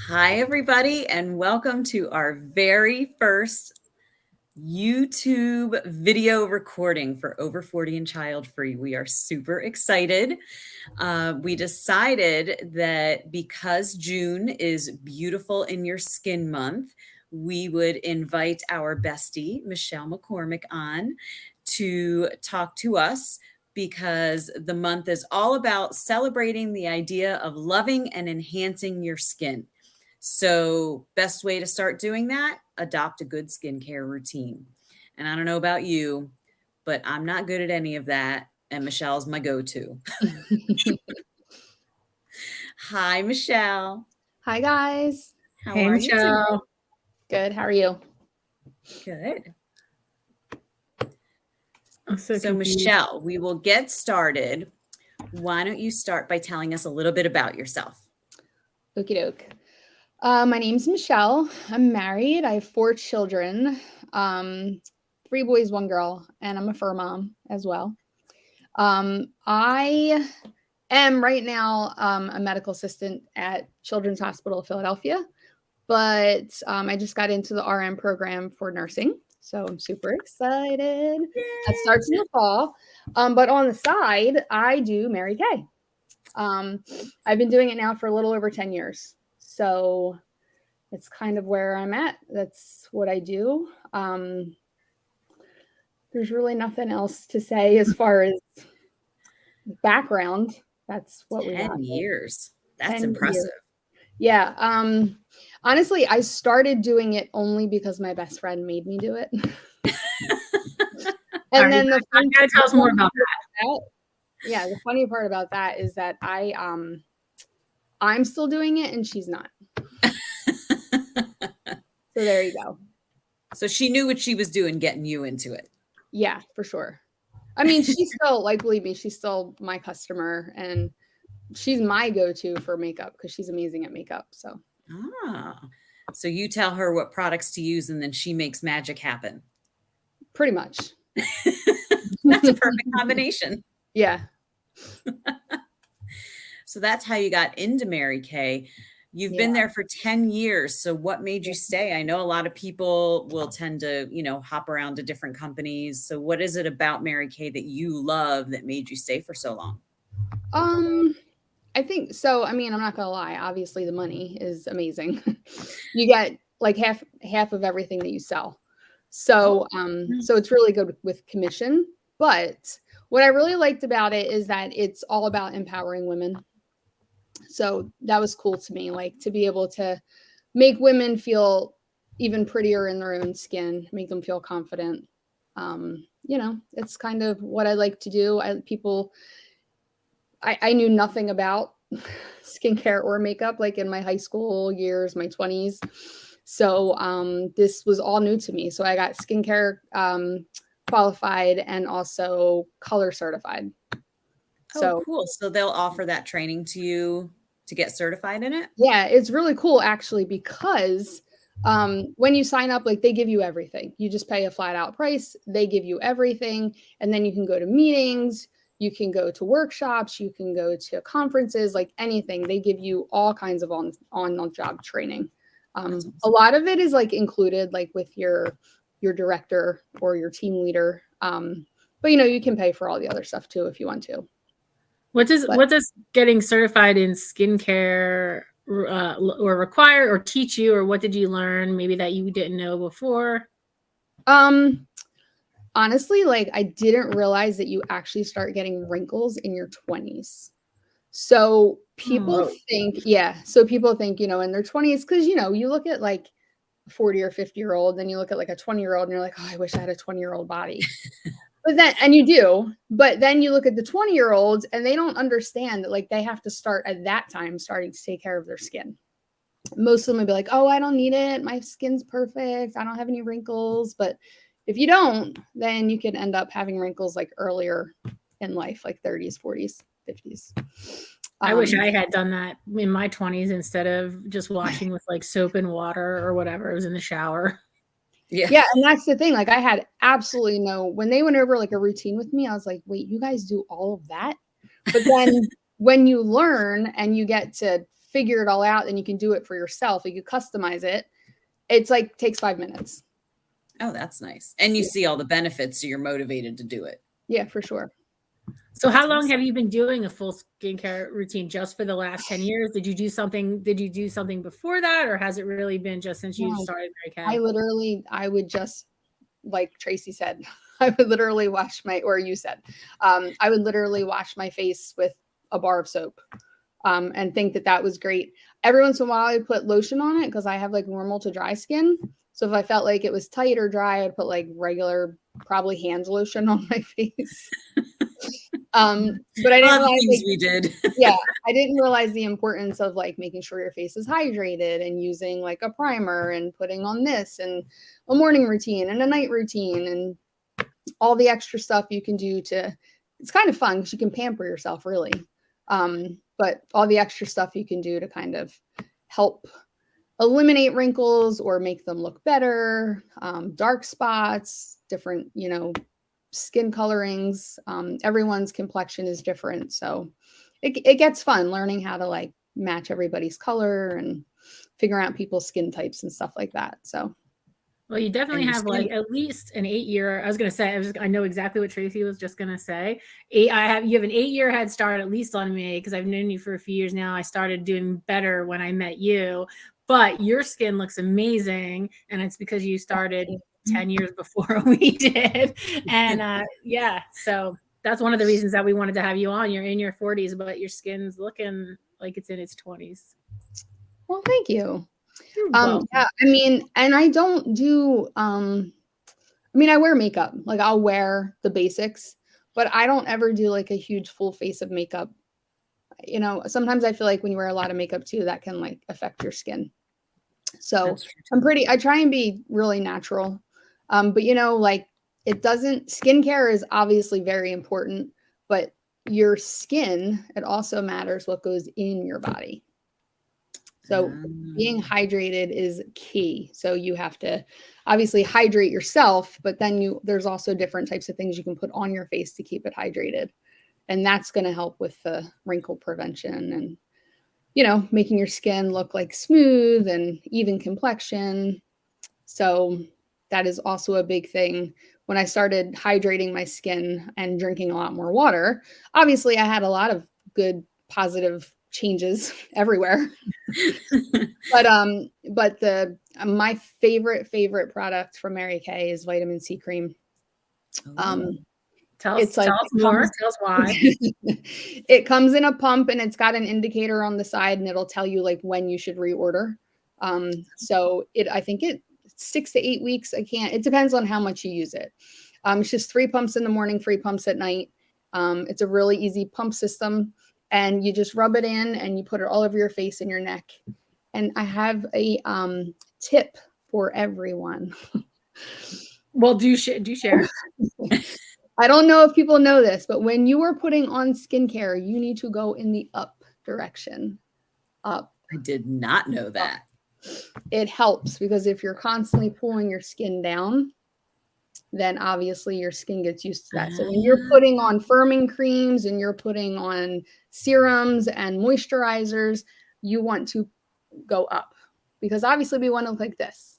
Hi, everybody, and welcome to our very first YouTube video recording for Over 40 and Childfree. We are super excited. We decided that because June is Beautiful in Your Skin Month, we would invite our bestie, Michele McCormick, on to talk to us because the month is all about celebrating the idea of loving and enhancing your skin. So, best way to start doing that, adopt a good skincare routine. And I don't know about you, but I'm not good at any of that. And Michele's my go-to. Hi, Michele. Hi, guys. How Hey, are you today? Michelle. Good. How are you? Good. I'm so So, confused. Michele, we will get started. Why don't you start by telling us a little bit about yourself? Okie doke. My name's Michele. I'm married. I have 4 children, 3 boys, 1 girl, and I'm a fur mom as well. I am right now a medical assistant at Children's Hospital of Philadelphia, but I just got into the RM program for nursing. So I'm super excited. That starts in the fall. But on the side, I do Mary Kay. I've been doing it now for a little over 10 years. So it's kind of where I'm at. That's what I do. There's really nothing else to say as far as background. That's what we got. 10 years. That's 10 impressive. years. Yeah. Honestly, I started doing it only because my best friend made me do it. And then you gotta tell us more about that. Yeah, the funny part about that is that I'm still doing it and she's not. So there you go. So she knew what she was doing, getting you into it. Yeah, for sure. I mean, she's still, like, believe me, she's still my customer and she's my go-to for makeup because she's amazing at makeup. So so you tell her what products to use and then she makes magic happen. pretty much. That's a perfect combination. Yeah. So that's how you got into Mary Kay. You've been there for 10 years. So what made you stay? I know a lot of people will tend to, hop around to different companies. So what is it about Mary Kay that you love that made you stay for so long? I think so. I mean, I'm not gonna lie. Obviously, the money is amazing. You get like half of everything that you sell. So, so it's really good with commission. But what I really liked about it is that it's all about empowering women. So that was cool to me, like to be able to make women feel even prettier in their own skin, make them feel confident. It's kind of what I like to do. I knew nothing about skincare or makeup, like in my high school years, my 20s. So this was all new to me. So I got skincare qualified and also color certified. So cool. So they'll offer that training to you to get certified in it? Yeah, it's really cool actually because when you sign up, like they give you everything. You just pay a flat out price. They give you everything. And then you can go to meetings. You can go to workshops, you can go to conferences, like anything. They give you all kinds of on-the-job training. Awesome. A lot of it is like included, like with your director or your team leader. But you can pay for all the other stuff too if you want to. What does getting certified in skincare or require or teach you, or what did you learn maybe that you didn't know before? Honestly, like I didn't realize that you actually start getting wrinkles in your 20s. So people think, in their 20s, because, you look at like a 40 or 50-year-old, then you look at like a 20-year-old and you're like, oh, I wish I had a 20-year-old body. And you do, but then you look at the 20-year-olds and they don't understand that like they have to start at that time starting to take care of their skin. Most of them would be like, oh, I don't need it. My skin's perfect. I don't have any wrinkles. But if you don't, then you can end up having wrinkles like earlier in life, like 30s, 40s, 50s. I wish I had done that in my 20s instead of just washing with like soap and water or whatever. It was in the shower. Yeah. And that's the thing. Like I had absolutely when they went over like a routine with me, I was like, wait, you guys do all of that? But then when you learn and you get to figure it all out, then you can do it for yourself. You can customize it. It's like takes 5 minutes. Oh, that's nice. And you see all the benefits, so you're motivated to do it. Yeah, for sure. So how long have you been doing a full skincare routine? Just for the last 10 years? Did you do something before that, or has it really been just since you started Mary Kay? I would just, like Tracy said, I would literally wash my, or you said, I would literally wash my face with a bar of soap, and think that was great. Every once in a while I put lotion on it because I have like normal to dry skin. So if I felt like it was tight or dry, I'd put like regular, probably hand lotion on my face. But I didn't realize we did. Yeah, I didn't realize the importance of like making sure your face is hydrated and using like a primer and putting on this and a morning routine and a night routine and all the extra stuff you can do to, it's kind of fun because you can pamper yourself really. But all the extra stuff you can do to kind of help eliminate wrinkles or make them look better, dark spots, different, skin colorings. Everyone's complexion is different. So it gets fun learning how to like match everybody's color and figure out people's skin types and stuff like that. So. Well, you definitely have like at least an 8-year. I was going to say, I know exactly what Tracy was just going to say. You have an 8-year head start at least on me because I've known you for a few years now. I started doing better when I met you, but your skin looks amazing. And it's because you started 10 years before we did. And so that's one of the reasons that we wanted to have you on. You're in your 40s, but your skin's looking like it's in its 20s. Well, thank you. Yeah, I mean, and I don't do, I wear makeup, like I'll wear the basics, but I don't ever do like a huge full face of makeup. Sometimes I feel like when you wear a lot of makeup too, that can like affect your skin. So I try and be really natural. But like skincare is obviously very important, but your skin, it also matters what goes in your body. So being hydrated is key. So you have to obviously hydrate yourself, but then there's also different types of things you can put on your face to keep it hydrated. And that's going to help with the wrinkle prevention and, making your skin look like smooth and even complexion. So that is also a big thing. When I started hydrating my skin and drinking a lot more water, obviously I had a lot of good, positive changes everywhere. But my favorite product from Mary Kay is vitamin C cream. Tell us more. Tell us why. It comes in a pump and it's got an indicator on the side and it'll tell you like when you should reorder. So I think it's 6 to 8 weeks. It depends on how much you use it. It's just 3 pumps in the morning, 3 pumps at night. It's a really easy pump system. And you just rub it in and you put it all over your face and your neck. And I have a tip for everyone. Well, do share. I don't know if people know this, but when you are putting on skincare, you need to go in the up direction. Up. I did not know that. It helps because if you're constantly pulling your skin down, then obviously your skin gets used to that. So when you're putting on firming creams and you're putting on serums and moisturizers, you want to go up because obviously we want to look like this.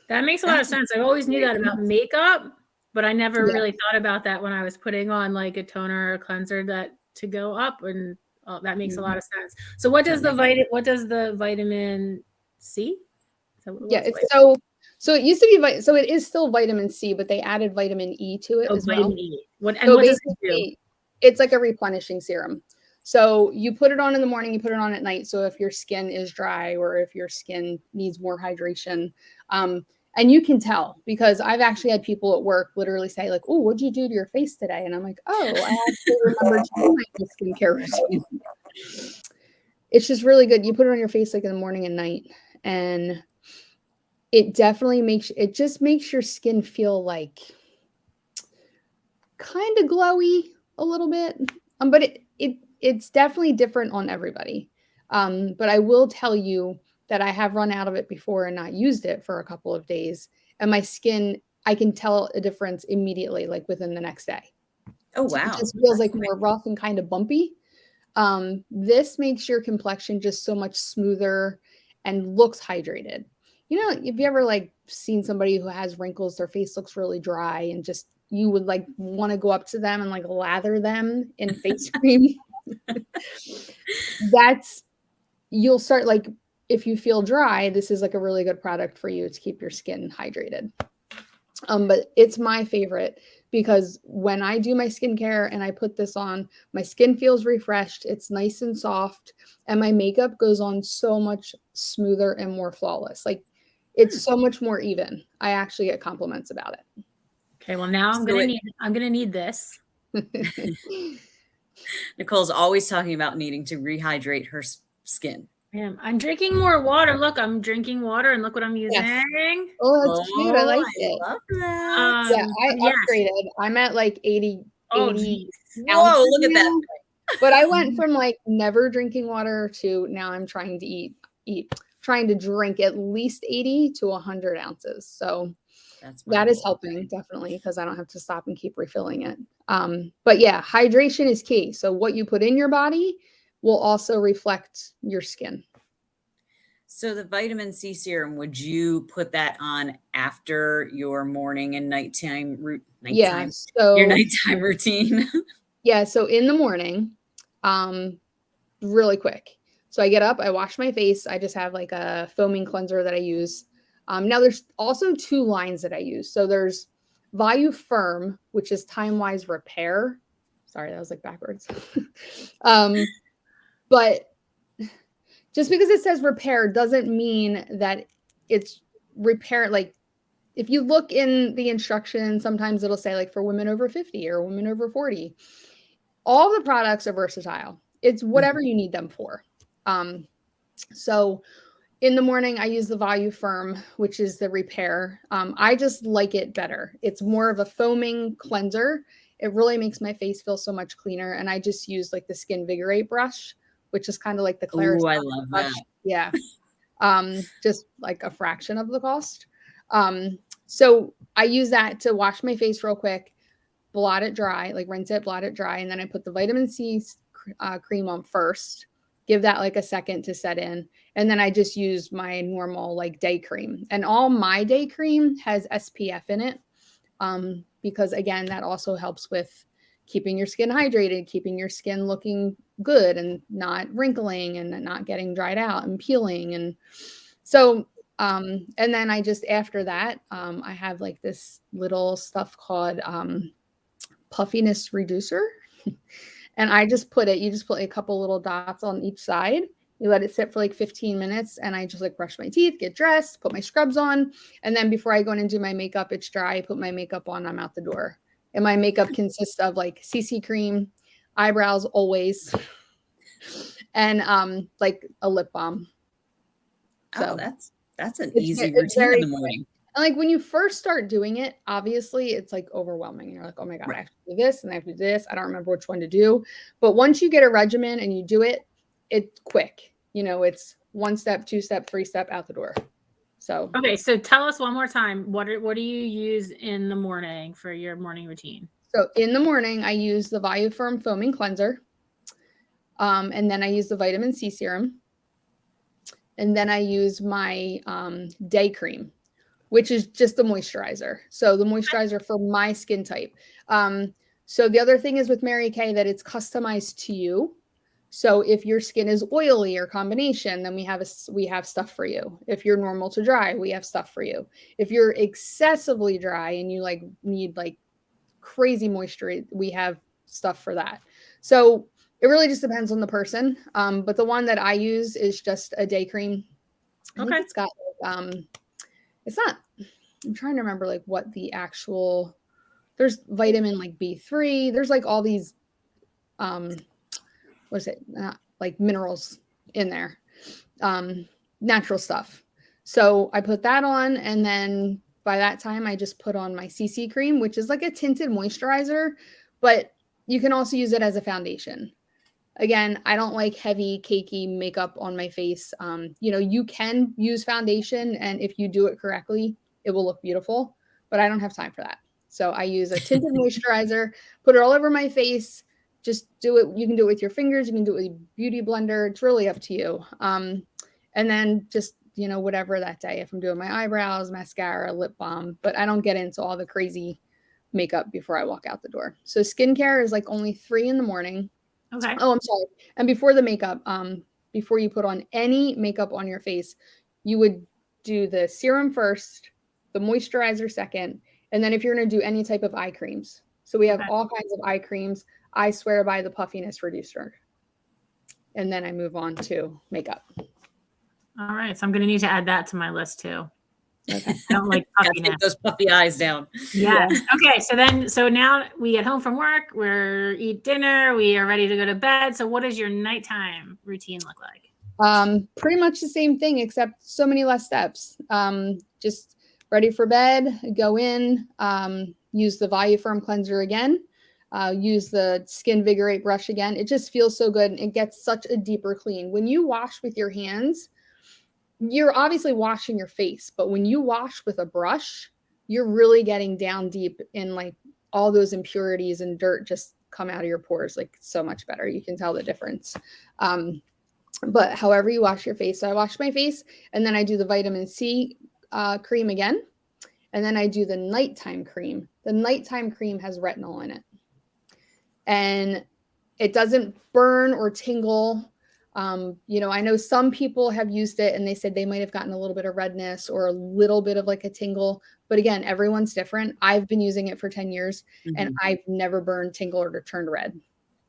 That makes a lot of sense. I always knew that about makeup, but I never really thought about that when I was putting on like a toner or a cleanser to go up, and that makes a lot of sense. So what does the vitamin C? So it used to be, so it is still vitamin C, but they added vitamin E to it as vitamin well. E. What does it do? It's like a replenishing serum. So you put it on in the morning, you put it on at night. So if your skin is dry or if your skin needs more hydration, and you can tell because I've actually had people at work literally say like, "Oh, what'd you do to your face today?" And I'm like, "Oh, I actually remembered to do my skincare routine." It's just really good. You put it on your face like in the morning and night, and it definitely makes your skin feel like kind of glowy a little bit. But it's definitely different on everybody. But I will tell you that I have run out of it before and not used it for a couple of days. And my skin, I can tell a difference immediately, like within the next day. Oh, wow. It just feels like more rough and kind of bumpy. This makes your complexion just so much smoother and looks hydrated. You know, if you ever like seen somebody who has wrinkles, their face looks really dry and just you would like want to go up to them and like lather them in face cream. You'll start like, if you feel dry, this is like a really good product for you to keep your skin hydrated. But it's my favorite because when I do my skincare and I put this on, my skin feels refreshed. It's nice and soft, and my makeup goes on so much smoother and more flawless. Like it's so much more even. I actually get compliments about it. Okay, well now I'm gonna need this. Nicole's always talking about needing to rehydrate her skin. I'm drinking more water. Look, I'm drinking water, and look what I'm using. Yes. Oh, that's cute. I like it. Love that. Yeah, I upgraded. I'm at like 80. Oh, 80 whoa! Look at that. But I went from like never drinking water to now I'm trying to trying to drink at least 80 to 100 ounces. So that is helping definitely because I don't have to stop and keep refilling it. But yeah, hydration is key. So what you put in your body will also reflect your skin. So the vitamin C serum, would you put that on after your morning and nighttime routine? Yeah, so your nighttime routine. Yeah, so in the morning, really quick. So I get up, I wash my face. I just have like a foaming cleanser that I use. Now there's also 2 lines that I use. So there's Volume Firm, which is Time-Wise Repair. Sorry, that was like backwards. But just because it says repair doesn't mean that it's repair. Like if you look in the instructions, sometimes it'll say like for women over 50 or women over 40. All the products are versatile. It's whatever you need them for. So in the morning, I use the Volume Firm, which is the repair. I just like it better. It's more of a foaming cleanser. It really makes my face feel so much cleaner. And I just use like the Skin Vigorate brush, which is kind of like the Claire's. Oh, I love brush. that. Yeah. Just like a fraction of the cost. So I use that to wash my face real quick, blot it dry, like rinse it, blot it dry. And then I put the vitamin C cream on first, give that like a second to set in. And then I just use my normal like day cream. And all my day cream has SPF in it. Because again, that also helps with keeping your skin hydrated, keeping your skin looking good and not wrinkling and not getting dried out and peeling. And so, and then I just, after that, I have like this little stuff called puffiness reducer. And I just put it, you just put a couple little dots on each side. You let it sit for like 15 minutes and I just like brush my teeth, get dressed, put my scrubs on. And then before I go in and do my makeup, it's dry. I put my makeup on, I'm out the door. And my makeup consists of like CC cream, eyebrows always, and like a lip balm. So that's an easy routine in the morning. And like when you first start doing it, obviously it's like overwhelming. You're like, oh my God, I have to do this and I have to do this. I don't remember which one to do. But once you get a regimen and you do it, it's quick. You know, it's 1 step, 2 step, 3 step out the door. So okay, so tell us one more time. What do you use in the morning for your morning routine? So in the morning, I use the Volume Firm foaming cleanser. And then I use the vitamin C serum. And then I use my day cream, which is just the moisturizer. So the moisturizer for my skin type. So the other thing is with Mary Kay that it's customized to you. So if your skin is oily or combination, then we have stuff for you. If you're normal to dry, we have stuff for you. If you're excessively dry and you like need like crazy moisture, we have stuff for that. So it really just depends on the person. But the one that I use is just a day cream. I think it's got it's not, I'm trying to remember like what the actual, there's vitamin like B3, there's like all these what is it? Like minerals in there, natural stuff. So I put that on. And then by that time, I just put on my CC cream, which is like a tinted moisturizer, but you can also use it as a foundation. Again, I don't like heavy, cakey makeup on my face. You know, you can use foundation, and if you do it correctly, it will look beautiful, but I don't have time for that. So I use a tinted moisturizer, put it all over my face, just do it. You can do it with your fingers. You can do it with a beauty blender. It's really up to you. And then just, you know, whatever that day, if I'm doing my eyebrows, mascara, lip balm, but I don't get into all the crazy makeup before I walk out the door. So skincare is like only 3 in the morning. Okay. Oh, I'm sorry. And before the makeup, before you put on any makeup on your face, you would do the serum first, the moisturizer second, and then if you're going to do any type of eye creams. So we have all kinds of eye creams. I swear by the puffiness reducer. And then I move on to makeup. All right. So I'm going to need to add that to my list too. Okay. I don't like puffiness. Take those puffy eyes down. Yeah. Okay. So now we get home from work, we eat dinner, we are ready to go to bed. So what does your nighttime routine look like? Pretty much the same thing, except so many less steps. Just ready for bed, go in, use the Voluform cleanser again, use the Skin Vigorate brush again. It just feels so good. It gets such a deeper clean. When you wash with your hands, you're obviously washing your face, but when you wash with a brush, you're really getting down deep in like all those impurities and dirt just come out of your pores like so much better. You can tell the difference. But however you wash your face, so I wash my face and then I do the vitamin C cream again. And then I do the nighttime cream. The nighttime cream has retinol in it. And it doesn't burn or tingle. You know, I know some people have used it and they said they might have gotten a little bit of redness or a little bit of like a tingle. But again, everyone's different. I've been using it for 10 years and I've never burned, tingle, or turned red.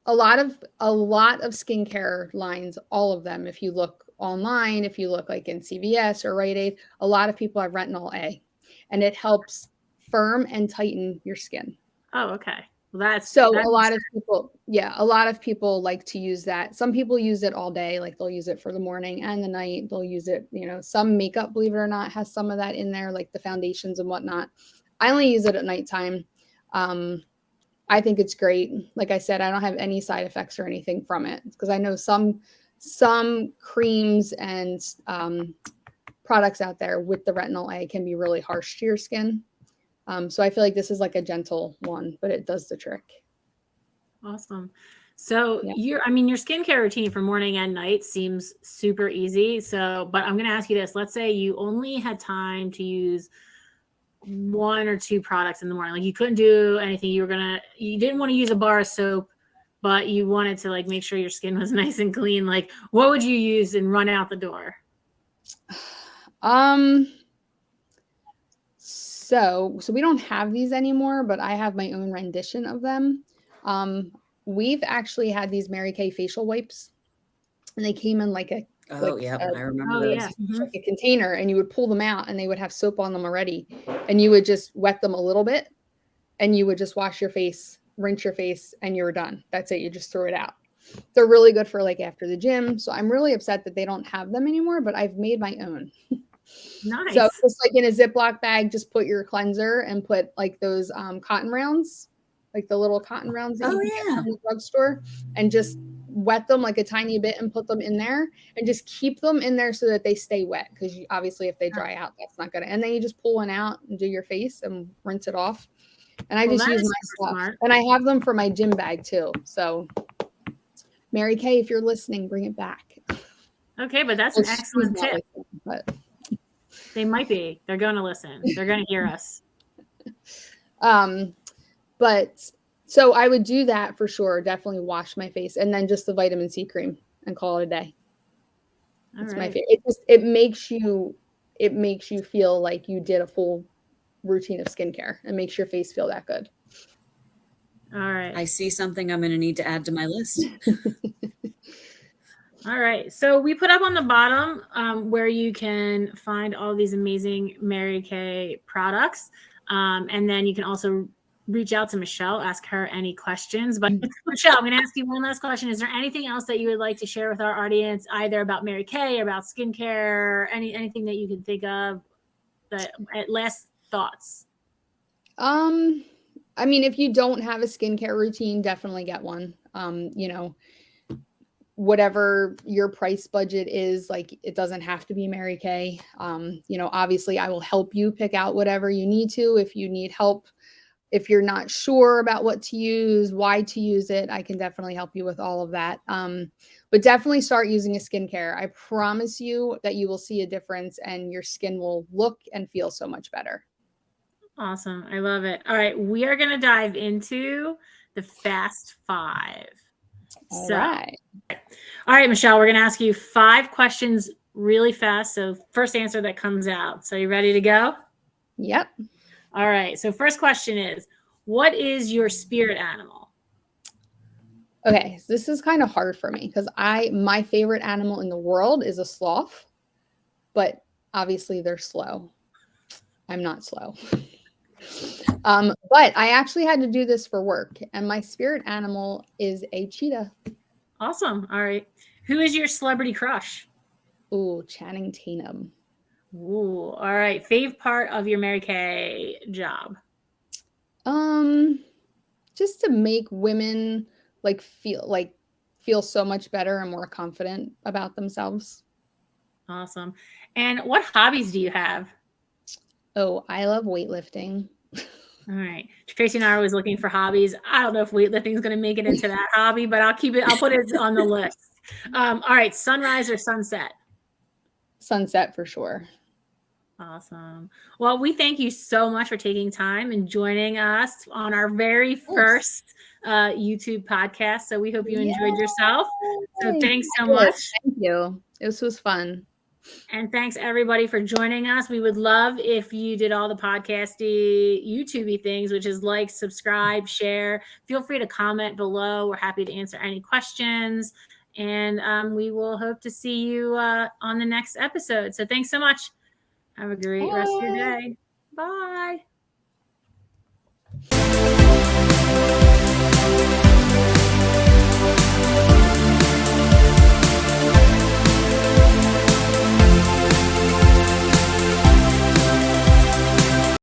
A lot of skincare lines, all of them, if you look online, if you look like in CVS or Rite Aid, a lot of people have retinol A and it helps firm and tighten your skin. Oh, okay. Well, a lot of people like to use that. Some people use it all day, like they'll use it for the morning and the night. They'll use it, you know, some makeup, believe it or not, has some of that in there, like the foundations and whatnot. I only use it at nighttime. I think it's great. Like I said, I don't have any side effects or anything from it because I know some creams and products out there with the retinol A can be really harsh to your skin. So I feel like this is like a gentle one, but it does the trick. Awesome. So your skincare routine for morning and night seems super easy. But I'm going to ask you this. Let's say you only had time to use 1 or 2 products in the morning. Like you couldn't do anything. You didn't want to use a bar of soap, but you wanted to like make sure your skin was nice and clean. Like what would you use and run out the door? So we don't have these anymore, but I have my own rendition of them. We've actually had these Mary Kay facial wipes and they came in like I remember those. Like a container, and you would pull them out and they would have soap on them already. And you would just wet them a little bit and you would just wash your face, rinse your face, and you were done. That's it. You just throw it out. They're really good for like after the gym. So I'm really upset that they don't have them anymore, but I've made my own. Nice. So just like in a Ziploc bag, just put your cleanser and put like those cotton rounds, like the little cotton rounds that you can get from the drugstore, and just wet them like a tiny bit and put them in there and just keep them in there so that they stay wet. Because obviously if they dry out, that's not gonna. And then you just pull one out and do your face and rinse it off. And I just use my stuff. Smart. And I have them for my gym bag too. So Mary Kay, if you're listening, bring it back. Okay, but that's an excellent tip. But they might be. They're going to listen. They're going to hear us. But so I would do that for sure. Definitely wash my face and then just the vitamin C cream and call it a day. That's my favorite. It makes you feel like you did a full routine of skincare and makes your face feel that good. All right. I see something I'm going to need to add to my list. All right. So we put up on the bottom where you can find all these amazing Mary Kay products. And then you can also reach out to Michelle, ask her any questions. But Michelle, I'm going to ask you one last question. Is there anything else that you would like to share with our audience, either about Mary Kay or about skincare, anything that you can think of that last thoughts? I mean, if you don't have a skincare routine, definitely get one. You know, whatever your price budget is, like it doesn't have to be Mary Kay. You know, obviously I will help you pick out whatever you need to if you need help if you're not sure about what to use, why to use it, I can definitely help you with all of that. But definitely start using a skincare. I promise you that you will see a difference and your skin will look and feel so much better. Awesome. I love it. All right. We are going to dive into the Fast Five. All right. All right, Michelle, we're going to ask you 5 questions really fast. So first answer that comes out. So you ready to go? Yep. All right. So first question is, what is your spirit animal? Okay, so this is kind of hard for me because my favorite animal in the world is a sloth, but obviously they're slow. I'm not slow. But I actually had to do this for work, and my spirit animal is a cheetah. Awesome. All right. Who is your celebrity crush? Ooh, Channing Tatum. Ooh, all right. Fave part of your Mary Kay job? Just to make women feel so much better and more confident about themselves. Awesome. And what hobbies do you have? Oh, I love weightlifting. All right. Tracy and I are always looking for hobbies. I don't know if weightlifting is going to make it into that hobby, but I'll put it on the list. All right. Sunrise or sunset? Sunset for sure. Awesome. Well, we thank you so much for taking time and joining us on our very first YouTube podcast. So we hope you enjoyed yourself. So thanks so much. Thank you. This was fun. And thanks everybody for joining us. We would love if you did all the podcasty, YouTubey things, which is like, subscribe, share. Feel free to comment below. We're happy to answer any questions. And we will hope to see you on the next episode. So thanks so much. Have a great rest of your day. Bye.